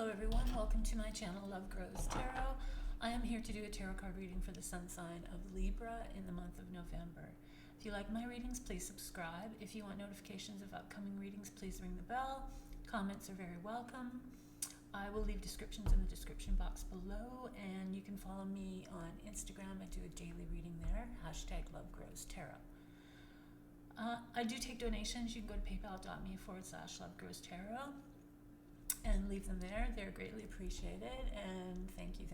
Hello everyone, welcome to my channel Love Grows Tarot. I am here to do a tarot card reading for the sun sign of Libra in the month of November. If you like my readings, please subscribe. If you want notifications of upcoming readings, please ring the bell. Comments are very welcome. I will leave descriptions in the description box below, and you can follow me on Instagram. I do a daily reading there, #LoveGrowsTarot. I do take donations. You can go to paypal.me/LoveGrowsTarot and leave them there. They're greatly appreciated, and thank you.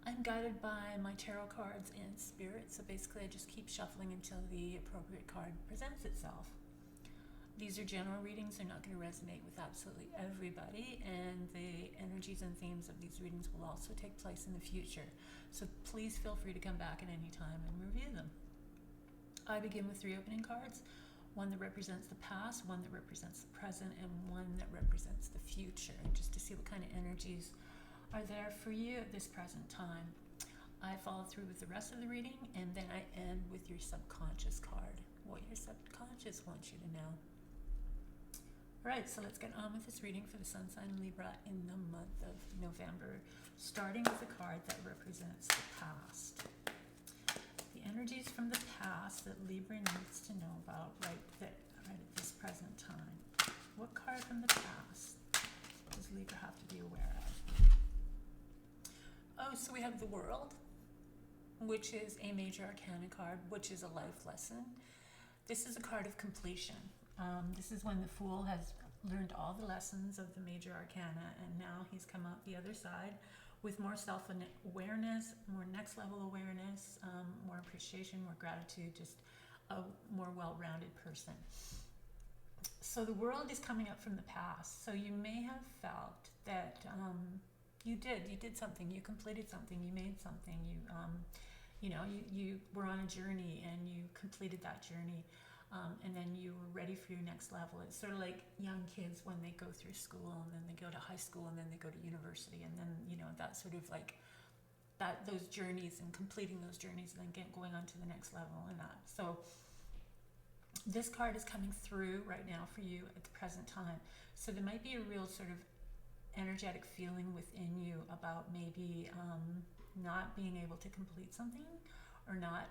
I'm guided by my tarot cards and spirit, so basically I just keep shuffling until the appropriate card presents itself. These are general readings. They're not going to resonate with absolutely everybody, and the energies and themes of these readings will also take place in the future, so please feel free to come back at any time and review them. I begin with 3 opening cards. One that represents the past, one that represents the present, and one that represents the future, just to see what kind of energies are there for you at this present time. I follow through with the rest of the reading, and then I end with your subconscious card, what your subconscious wants you to know. Alright, so let's get on with this reading for the sun sign Libra in the month of November, starting with the card that represents the past. The energies from the past that Libra needs to know about right at this present time. What card from the past does Libra have to be aware of? Oh, so we have the World, which is a major arcana card, which is a life lesson. This is a card of completion. This is when the Fool has learned all the lessons of the major arcana, and now he's come out the other side with more self-awareness, more next-level awareness, more appreciation, more gratitude, just a more well-rounded person. So the World is coming up from the past. So you may have felt that you did something, you completed something, you made something, you were on a journey and you completed that journey. And then you were ready for your next level. It's sort of like young kids when they go through school, and then they go to high school, and then they go to university, and then that sort of like those journeys and completing those journeys, and then going on to the next level and that. So this card is coming through right now for you at the present time. So there might be a real sort of energetic feeling within you about maybe not being able to complete something, or not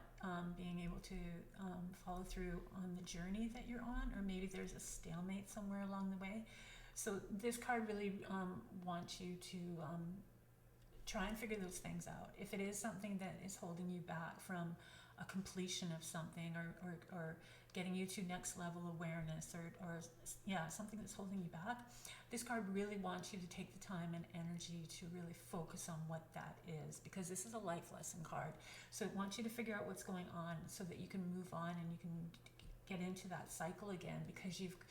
being able to follow through on the journey that you're on, or maybe there's a stalemate somewhere along the way. So this card really wants you to try and figure those things out. If it is something that is holding you back from a completion of something, or getting you to next level awareness, or something that's holding you back, this card really wants you to take the time and energy to really focus on what that is, because this is a life lesson card. So it wants you to figure out what's going on so that you can move on and you can get into that cycle again, because you've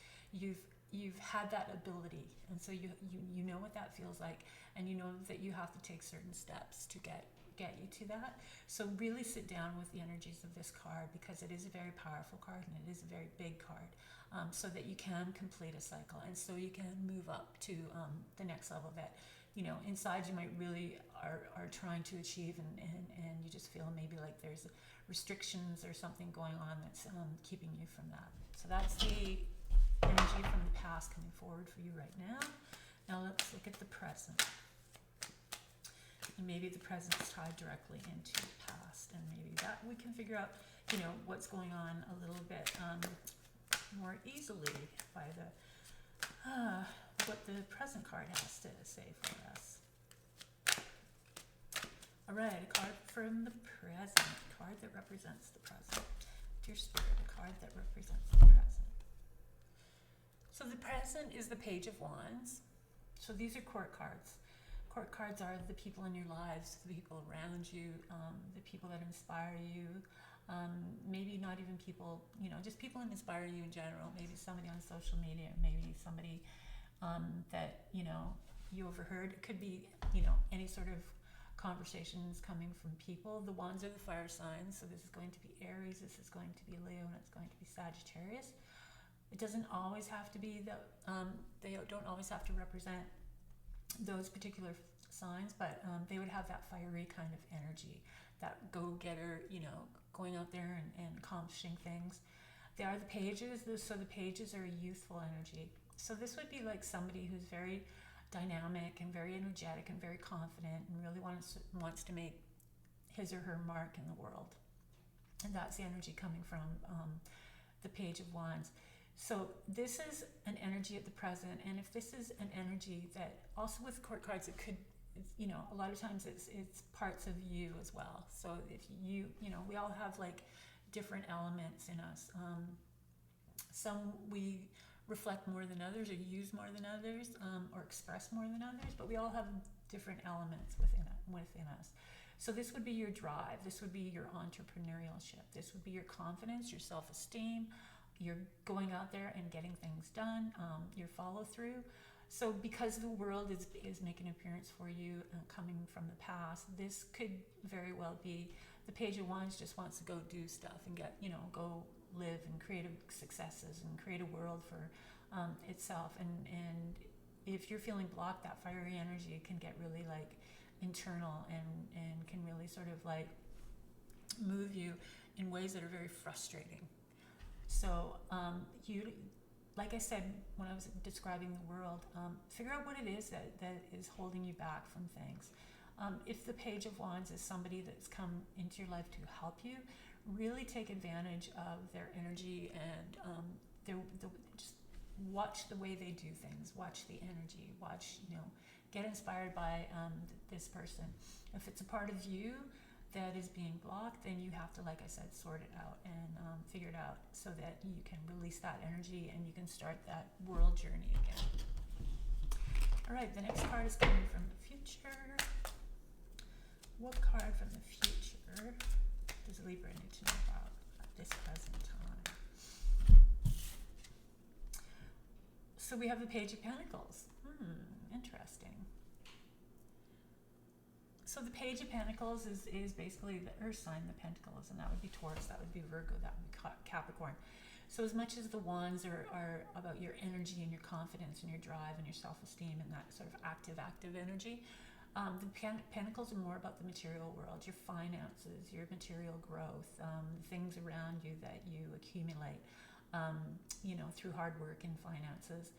had that ability, and so you know what that feels like, and you know that you have to take certain steps to get you to that. So really sit down with the energies of this card, because it is a very powerful card, and it is a very big card, so that you can complete a cycle, and so you can move up to the next level that inside you might really are trying to achieve, and you just feel maybe like there's restrictions or something going on that's keeping you from that. So that's the energy from the past coming forward for you right now. Now let's look at the present. And maybe the present is tied directly into the past, and maybe that we can figure out, what's going on a little bit more easily by what the present card has to say for us. All right, a card from the present, a card that represents the present. Dear Spirit, a card that represents the present. So the present is the Page of Wands. So these are court cards. Court cards are the people in your lives, the people around you, the people that inspire you, maybe not even people, just people that inspire you in general, maybe somebody on social media, maybe somebody that, you overheard. It could be, any sort of conversations coming from people. The Wands are the fire signs, so this is going to be Aries, this is going to be Leo, and it's going to be Sagittarius. It doesn't always have to be that, they don't always have to represent those particular signs, but they would have that fiery kind of energy, that go-getter, going out there and accomplishing things. They are the Pages, so the Pages are a youthful energy. So this would be like somebody who's very dynamic and very energetic and very confident and really wants to make his or her mark in the world. And that's the energy coming from the Page of Wands. So this is an energy at the present, and if this is an energy that also with court cards, it could, you know, a lot of times it's parts of you as well. So if you know, we all have like different elements in us. Some we reflect more than others, or use more than others, or express more than others, but we all have different elements within us. So this would be your drive, this would be your entrepreneurship, this would be your confidence, your self-esteem, you're going out there and getting things done, your follow-through. So because the world is making an appearance for you coming from the past, this could very well be the Page of Wands just wants to go do stuff and get, you know, go live and create successes and create a world for itself. And if you're feeling blocked, that fiery energy can get really like internal and can really sort of like move you in ways that are very frustrating. So you, like I said when I was describing the world, figure out what it is that is holding you back from things. If the Page of Wands is somebody that's come into your life to help you, really take advantage of their energy and just watch the way they do things, watch the energy, watch, you know, get inspired by this person. If it's a part of you that is being blocked, then you have to, like I said, sort it out and figure it out so that you can release that energy and you can start that world journey again. All right, the next card is coming from the future. What card from the future does Libra need to know about at this present time? So we have the Page of Pentacles. Interesting. So the Page of Pentacles is basically the earth sign, the Pentacles, and that would be Taurus, that would be Virgo, that would be Capricorn. So as much as the Wands are about your energy and your confidence and your drive and your self-esteem and that sort of active energy, the Pentacles are more about the material world, your finances, your material growth, things around you that you accumulate, you know, through hard work and finances.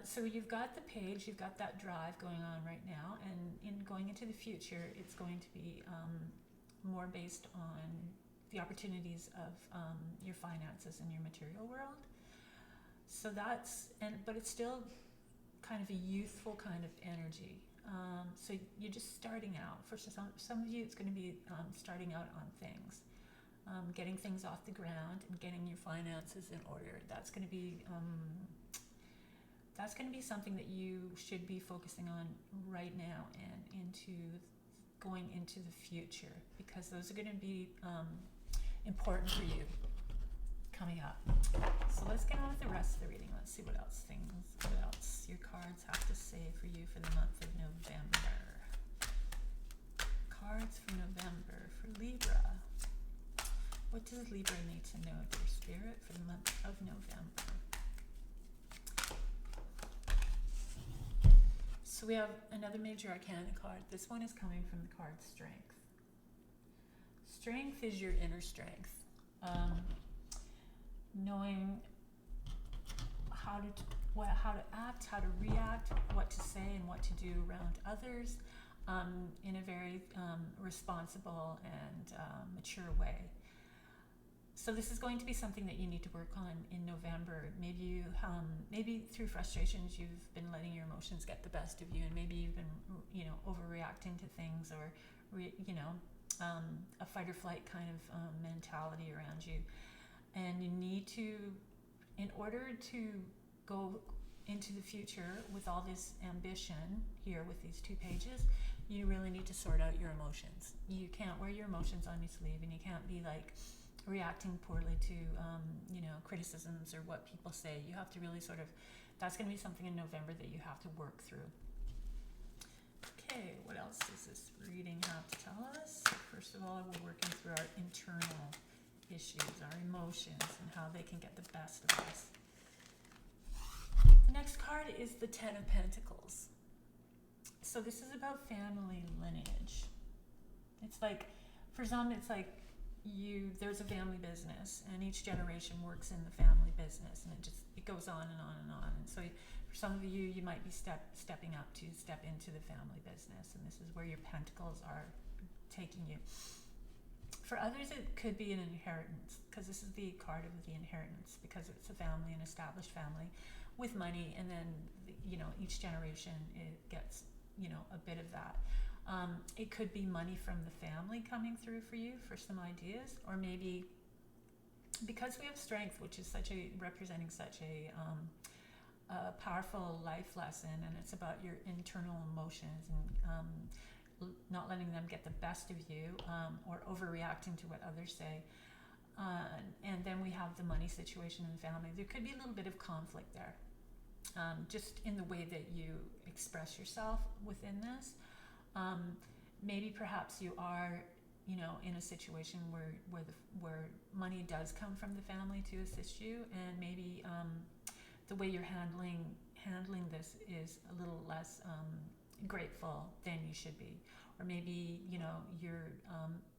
So you've got the Page, you've got that drive going on right now, and in going into the future, it's going to be more based on the opportunities of your finances and your material world. So but it's still kind of a youthful kind of energy. So you're just starting out. For some of you, it's going to be starting out on things, getting things off the ground and getting your finances in order. That's going to be something that you should be focusing on right now and going into the future, because those are going to be important for you coming up. So let's get on with the rest of the reading. Let's see what else your cards have to say for you for the month of November. Cards for November for Libra. What does Libra need to know, dear Spirit, for the month of November? So we have another major arcana card. This one is coming from the card Strength. Strength is your inner strength. Knowing how to act, how to react, what to say and what to do around others in a very responsible and mature way. So this is going to be something that you need to work on in November. Maybe maybe through frustrations you've been letting your emotions get the best of you, and maybe you've been, you know, overreacting to things, or a fight or flight kind of mentality around you. And you need to, in order to go into the future with all this ambition here with these two pages, you really need to sort out your emotions. You can't wear your emotions on your sleeve, and you can't be like reacting poorly to criticisms or what people say. You have to really sort of, that's going to be something in November that you have to work through. Okay, what else does this reading have to tell us? First of all, we're working through our internal issues, our emotions, and how they can get the best of us. The next card is the Ten of Pentacles. So this is about family lineage. It's like, for some, it's like there's a family business, and each generation works in the family business, and it goes on and on and on. And so for some of you, you might be stepping up to step into the family business, and this is where your pentacles are taking you. For others, it could be an inheritance, because this is the card of the inheritance, because it's a family, an established family with money, and then each generation it gets a bit of that. It could be money from the family coming through for you for some ideas, or maybe because we have strength, which is representing such a powerful life lesson, and it's about your internal emotions and not letting them get the best of you, or overreacting to what others say. And then we have the money situation in the family. There could be a little bit of conflict there, just in the way that you express yourself within this. Maybe perhaps you are, in a situation where money does come from the family to assist you, and maybe the way you're handling this is a little less grateful than you should be, or maybe you're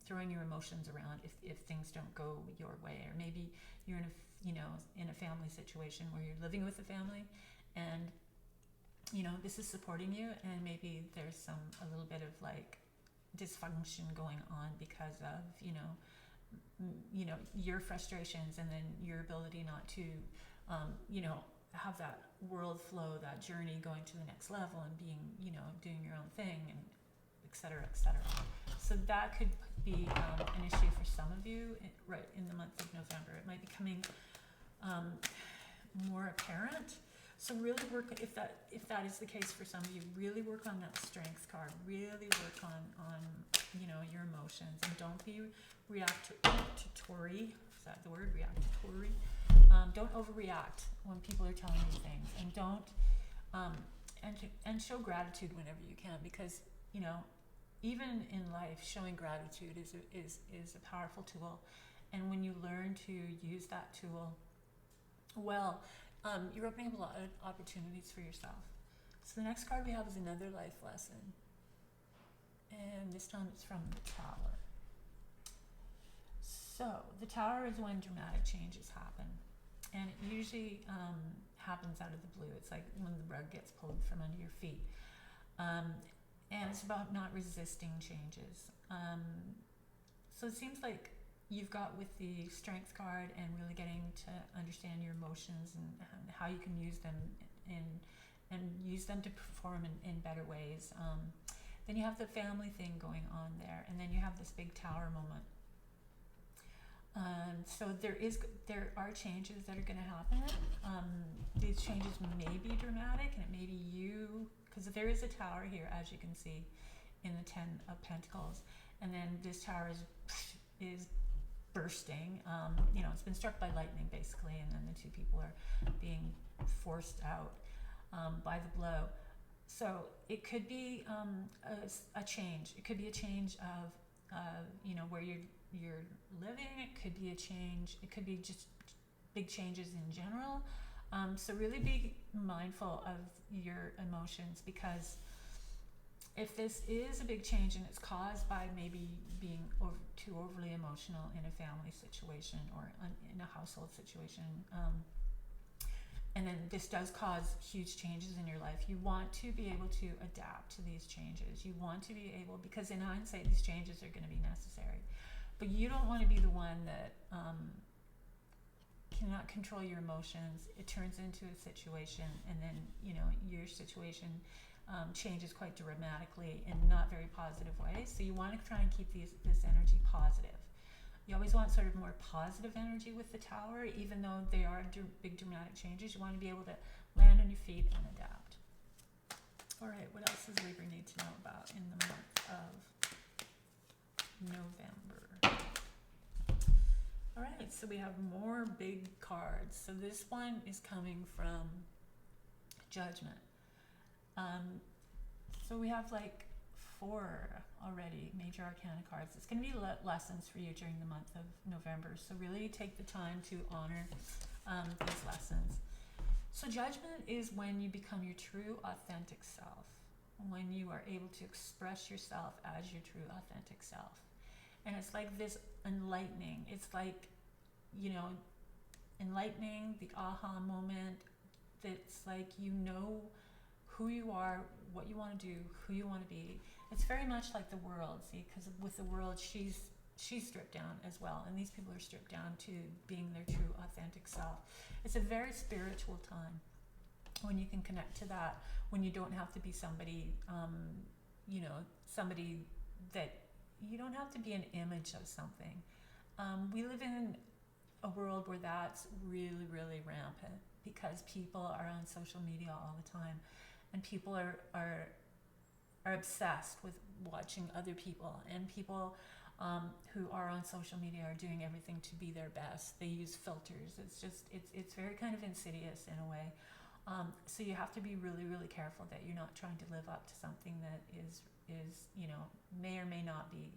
throwing your emotions around if things don't go your way, or maybe you're in a family situation where you're living with the family, and this is supporting you, and maybe there's a little bit of like dysfunction going on because of your frustrations, and then your ability not to have that world flow, that journey going to the next level, and being doing your own thing, and et cetera, et cetera. So that could be an issue for some of you right in the month of November. It might be coming more apparent. So really work, if that is the case for some of you, really work on that strength card. Really work on your emotions, and don't be reactory. Is that the word? Reactory. Don't overreact when people are telling you things, and don't and show gratitude whenever you can, because even in life, showing gratitude is a powerful tool, and when you learn to use that tool well, you're opening up a lot of opportunities for yourself. So the next card we have is another life lesson, and this time it's from the Tower. So the Tower is when dramatic changes happen, and it usually happens out of the blue. It's like when the rug gets pulled from under your feet, and it's about not resisting changes. So it seems like you've got with the Strength card, and really getting to understand your emotions and how you can use them and use them to perform in better ways. Then you have the family thing going on there, and then you have this big Tower moment. So there are changes that are going to happen. These changes may be dramatic, and it may be you, because there is a Tower here, as you can see, in the 10 of Pentacles, and then this Tower is bursting. It's been struck by lightning basically, and then the two people are being forced out by the blow. So it could be a change. It could be a change of where you're living. It could be a change. It could be just big changes in general. So really be mindful of your emotions, because if this is a big change and it's caused by maybe being too overly emotional in a family situation or in a household situation, and then this does cause huge changes in your life, you want to be able to adapt to these changes. You want to be able, because in hindsight, these changes are going to be necessary. But you don't want to be the one that cannot control your emotions. It turns into a situation, and then your situation changes quite dramatically in not very positive ways. So you want to try and keep this energy positive. You always want sort of more positive energy with the Tower, even though they are big dramatic changes. You want to be able to land on your feet and adapt. All right, what else does Libra need to know about in the month of November? All right, so we have more big cards. So this one is coming from Judgment. So we have like 4 already major arcana cards. It's going to be lessons for you during the month of November. So really take the time to honor these lessons. So Judgment is when you become your true authentic self, when you are able to express yourself as your true authentic self. And it's like this enlightening. It's like, you know, enlightening, the aha moment. That's like, you know who you are, what you want to do, who you want to be. It's very much like the world, see, because with the world, she's stripped down as well, and these people are stripped down to being their true, authentic self. It's a very spiritual time when you can connect to that, when you don't have to be somebody, you know, somebody that you don't have to be an image of something. We live in a world where that's really, really rampant because people are on social media all the time, and people are obsessed with watching other people, and people who are on social media are doing everything to be their best. They use filters. It's very kind of insidious in a way. So you have to be really, really careful that you're not trying to live up to something that is you know, may or may not be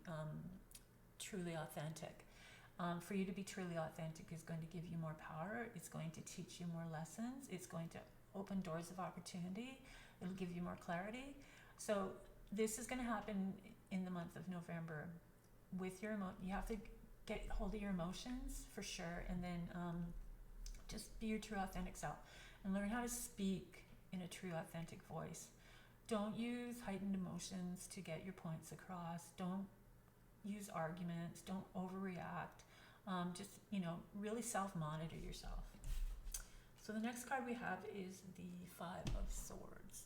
truly authentic. For you to be truly authentic is going to give you more power. It's going to teach you more lessons. It's going to open doors of opportunity. It'll give you more clarity. So this is going to happen in the month of November. With your you have to get hold of your emotions for sure, and then just be your true authentic self and learn how to speak in a true authentic voice. Don't use heightened emotions to get your points across. Don't use arguments. Don't overreact. Just, you know, really self-monitor yourself. So the next card we have is the Five of Swords.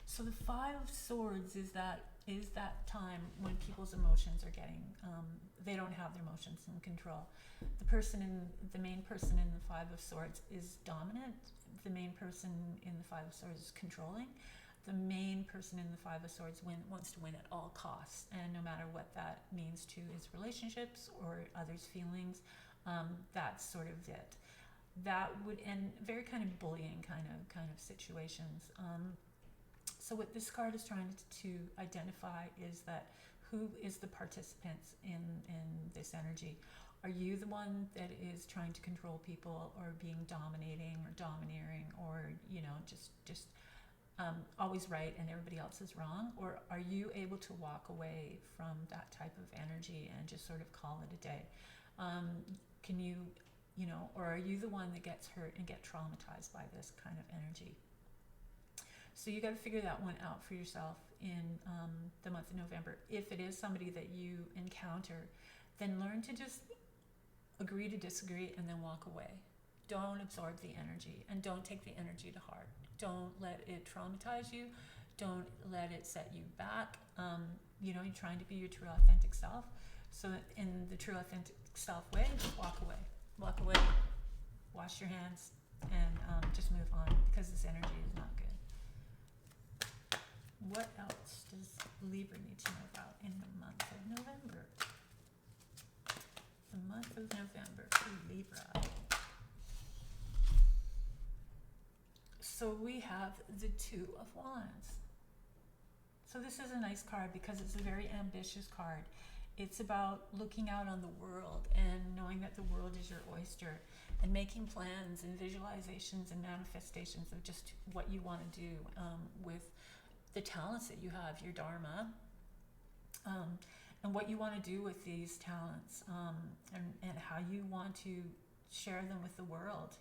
So the Five of Swords is that time when people's emotions are getting, they don't have their emotions in control. The main person in the Five of Swords is dominant. The main person in the Five of Swords is controlling. The main person in the Five of Swords wants to win at all costs, and no matter what that means to his relationships or others' feelings, that's sort of it. That would end very kind of bullying kind of situations. So what this card is trying to identify is that who is the participants in this energy. Are you the one that is trying to control people, or being dominating or domineering, or, you know, just always right and everybody else is wrong? Or are you able to walk away from that type of energy and just sort of call it a day? Can you, you know, or are you the one that gets hurt and get traumatized by this kind of energy? So you got to figure that one out for yourself in the month of November. If it is somebody that you encounter, then learn to just agree to disagree and then walk away. Don't absorb the energy, and don't take the energy to heart. Don't let it traumatize you. Don't let it set you back. You know, you're trying to be your true authentic self. So in the true authentic self way, just walk away. Walk away, wash your hands, and just move on, because this energy is not good. What else does Libra need to know about in the month of November? The month of November for Libra. So we have the Two of Wands. So this is a nice card because it's a very ambitious card. It's about looking out on the world and knowing that the world is your oyster, and making plans and visualizations and manifestations of just what you want to do with the talents that you have, your dharma, and what you want to do with these talents, and how you want to share them with the world,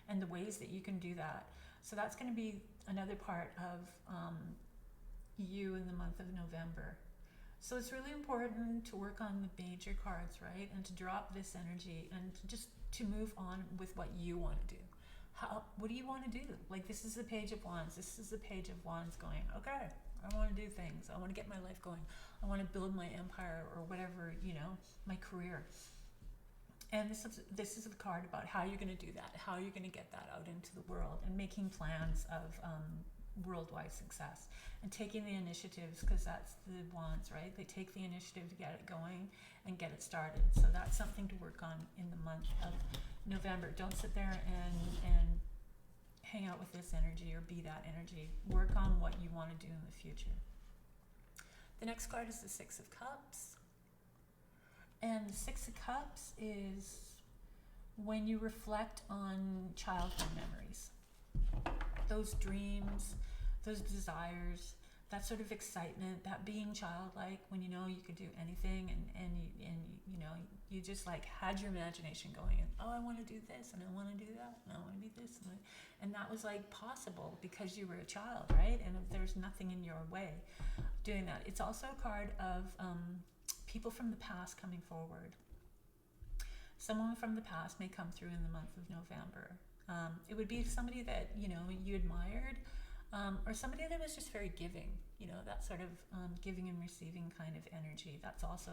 and the ways that you can do that. So that's going to be another part of you in the month of November. So it's really important to work on the major cards, right? And to drop this energy and just to move on with what you want to do. What do you want to do? Like, this is the Page of Wands. This is the Page of Wands going, okay, I want to do things. I want to get my life going. I want to build my empire, or whatever, you know, my career. And this is a card about how you're going to do that, how you're going to get that out into the world, and making plans of worldwide success, and taking the initiatives, because that's the Wands, right? They take the initiative to get it going and get it started. So that's something to work on in the month of November. Don't sit there and hang out with this energy or be that energy. Work on what you want to do in the future. The next card is the Six of Cups. And the Six of Cups is when you reflect on childhood memories. Those dreams, those desires, that sort of excitement, that being childlike when you know you could do anything, and you know, you just like had your imagination going, and oh, I want to do this, and I want to do that, and I want to be this, and that was like possible because you were a child, right? And if there's nothing in your way doing that. It's also a card of people from the past coming forward. Someone from the past may come through in the month of November. It would be somebody that, you know, you admired, or somebody that was just very giving, you know, that sort of giving and receiving kind of energy. That's also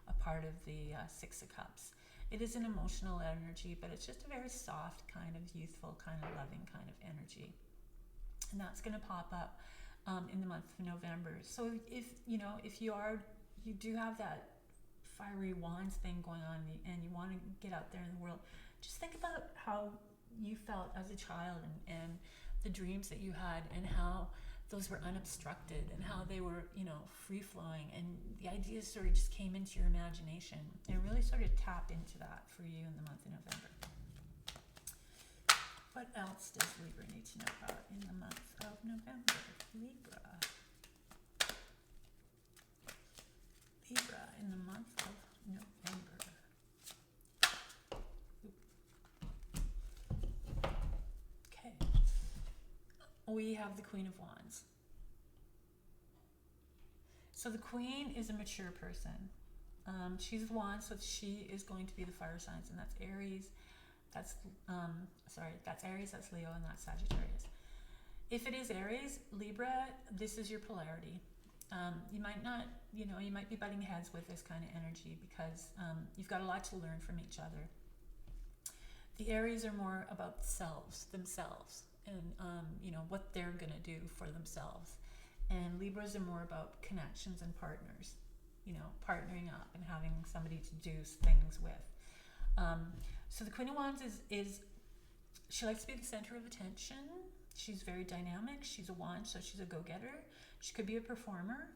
a part of the Six of Cups. It is an emotional energy, but it's just a very soft kind of youthful, kind of loving kind of energy. And that's going to pop up in the month of November. So if, you know, if you do have that fiery wands thing going on, and you want to get out there in the world, just think about how you felt as a child, and the dreams that you had, and how those were unobstructed, and how they were, you know, free flowing, and the ideas sort of just came into your imagination, and really sort of tap into that for you in the month of November. What else does Libra need to know about in the month of November? Libra in the month of November. Okay. We have the Queen of Wands. So the Queen is a mature person. She's the Wands, so she is going to be the fire signs, and that's Aries. That's Aries, that's Leo, and that's Sagittarius. If it is Aries, Libra, this is your polarity. You might not, you know, you might be butting heads with this kind of energy because you've got a lot to learn from each other. The Aries are more about themselves, and you know, what they're gonna do for themselves. And Libras are more about connections and partners, you know, partnering up and having somebody to do things with. So the Queen of Wands is she likes to be the center of attention. She's very dynamic. She's a wand, so she's a go-getter. She could be a performer,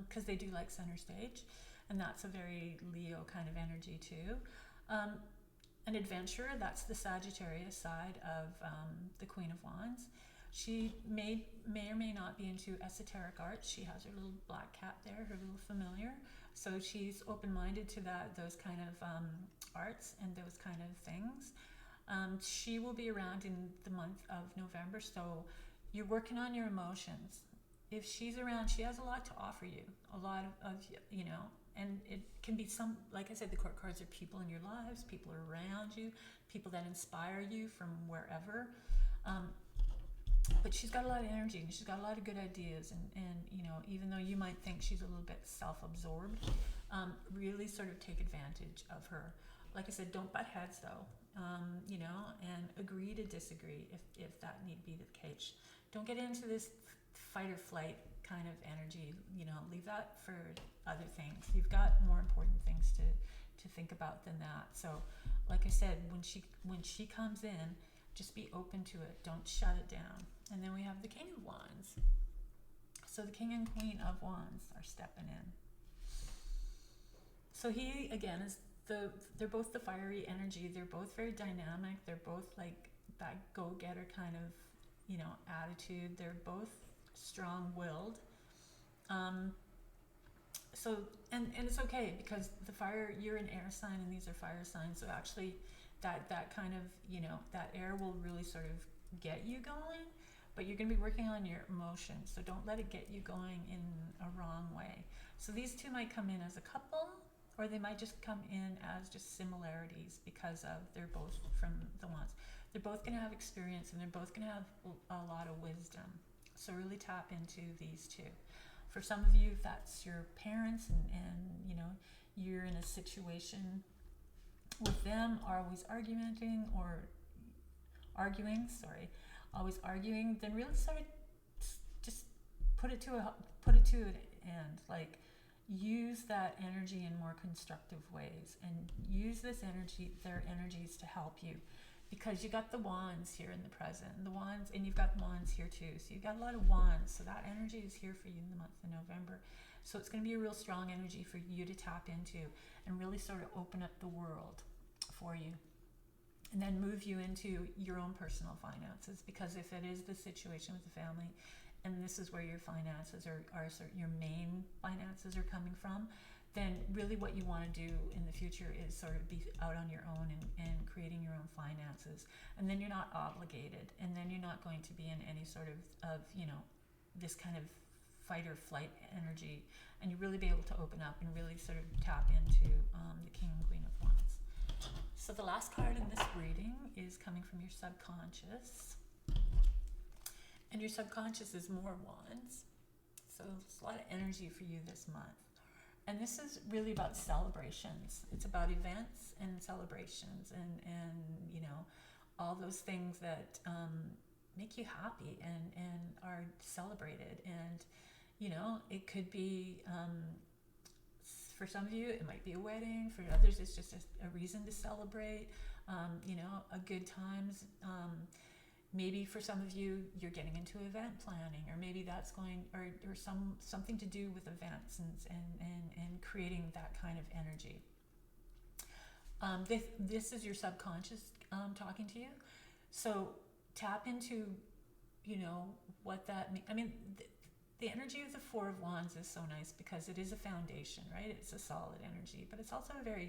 because they do like center stage, and that's a very Leo kind of energy too. An adventurer, that's the Sagittarius side of the Queen of Wands. She may or may not be into esoteric art. She has her little black cat there, her little familiar. So she's open-minded to those kind of arts and those kind of things. She will be around in the month of November, so you're working on your emotions. If she's around, she has a lot to offer you, a lot of you know, and it can be some, like I said, the court cards are people in your lives, people around you, people that inspire you from wherever. But she's got a lot of energy, and she's got a lot of good ideas, and you know, even though you might think she's a little bit self-absorbed, really sort of take advantage of her. Like I said, don't butt heads though, you know, and agree to disagree if that need be the case. Don't get into this fight or flight kind of energy, you know, leave that for other things. You've got more important things to think about than that. So like I said, when she comes in, just be open to it. Don't shut it down. And then we have the King of Wands. So the King and Queen of Wands are stepping in. So he, again, is they're both the fiery energy. They're both very dynamic. They're both like that go-getter kind of, you know, attitude. They're both strong-willed. So, and it's okay, because the fire, you're an air sign and these are fire signs. So actually that kind of, you know, that air will really sort of get you going, but you're going to be working on your emotions. So don't let it get you going in a wrong way. So these two might come in as a couple, or they might just come in as just similarities because of they're both from the Wands. They're both going to have experience, and they're both going to have a lot of wisdom. So really tap into these two. For some of you, if that's your parents, and you know, you're in a situation with them, are always arguing, then really sort of just put it to an end. Like, use that energy in more constructive ways, and use their energies to help you, because you got the Wands here in the present, the Wands, and you've got Wands here too. So you've got a lot of Wands. So that energy is here for you in the month of November. So it's going to be a real strong energy for you to tap into and really sort of open up the world for you, and then move you into your own personal finances. Because if it is the situation with the family, and this is where your finances are sort of your main finances are coming from, then really what you want to do in the future is sort of be out on your own and creating your own finances. And then you're not obligated, and then you're not going to be in any sort of this kind of fight or flight energy, and you really be able to open up and really sort of tap into the King and Queen of Wands. So the last card in this reading is coming from your subconscious. And your subconscious is more wands. So it's a lot of energy for you this month. And this is really about celebrations. It's about events and celebrations and all those things that make you happy and are celebrated. And, it could be, for some of you, it might be a wedding. For others, it's just a reason to celebrate, a good times. Maybe for some of you, you're getting into event planning, or maybe that's or something to do with events and creating that kind of energy. This is your subconscious talking to you. So tap into, what that means. I mean, the energy of the Four of Wands is so nice because it is a foundation, right? It's a solid energy, but it's also a very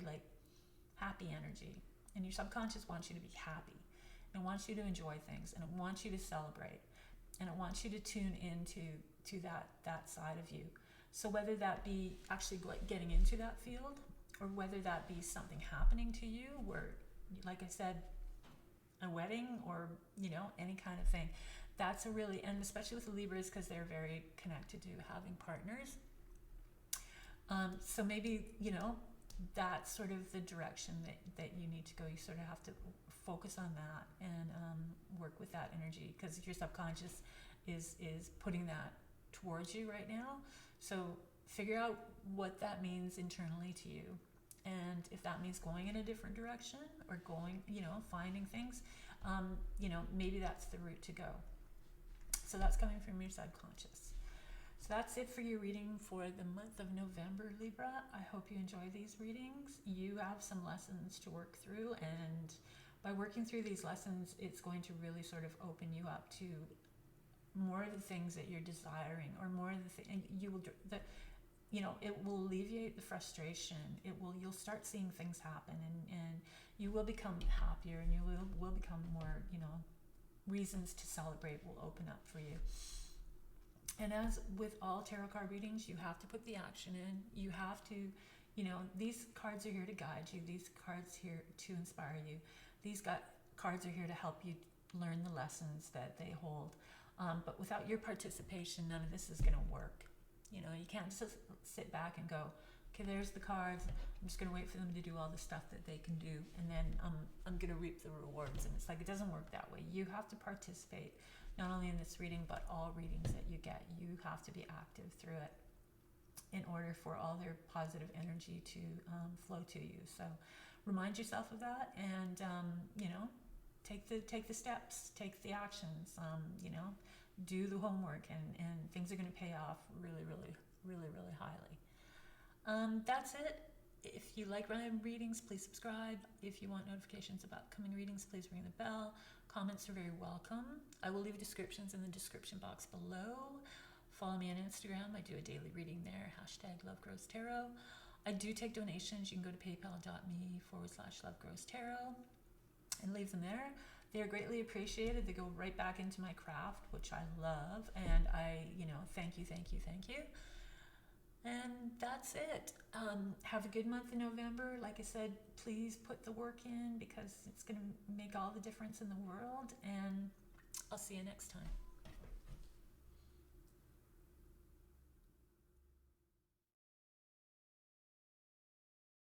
happy energy. And your subconscious wants you to be happy. It wants you to enjoy things, and it wants you to celebrate, and it wants you to tune into that side of you. So whether that be actually getting into that field, or whether that be something happening to you, where, like I said, a wedding, or any kind of thing, that's a really, and especially with the Libras, because they're very connected to having partners. So maybe that's sort of the direction that you need to go. You sort of have to focus on that and work with that energy, because your subconscious is putting that towards you right now. So figure out what that means internally to you, and if that means going in a different direction, or going, finding things, maybe that's the route to go. So that's coming from your subconscious. So that's it for your reading for the month of November, Libra. I hope you enjoy these readings. You have some lessons to work through, and by working through these lessons, it's going to really sort of open you up to more of the things that you're desiring, or more of the things, and it will alleviate the frustration. You'll start seeing things happen, and you will become happier, and you will become more, reasons to celebrate will open up for you. And as with all tarot card readings, you have to put the action in. You have to, these cards are here to guide you. These cards here to inspire you. These cards are here to help you learn the lessons that they hold. But without your participation, none of this is going to work. You can't just sit back and go, okay, there's the cards. I'm just going to wait for them to do all the stuff that they can do, and then I'm going to reap the rewards. And it's it doesn't work that way. You have to participate, not only in this reading, but all readings that you get. You have to be active through it in order for all their positive energy to flow to you. So remind yourself of that, and take the steps, take the actions, do the homework, and things are going to pay off really, really, really, really highly. That's it. If you like random readings, please subscribe. If you want notifications about coming readings, please ring the bell. Comments are very welcome. I will leave descriptions in the description box below. Follow me on Instagram. I do a daily reading there, #LoveGrowsTarot. I do take donations. You can go to paypal.me/LoveGrowsTarot and leave them there. They are greatly appreciated. They go right back into my craft, which I love. And I, thank you. And that's it. Have a good month in November. Like I said, please put the work in, because it's going to make all the difference in the world. And I'll see you next time.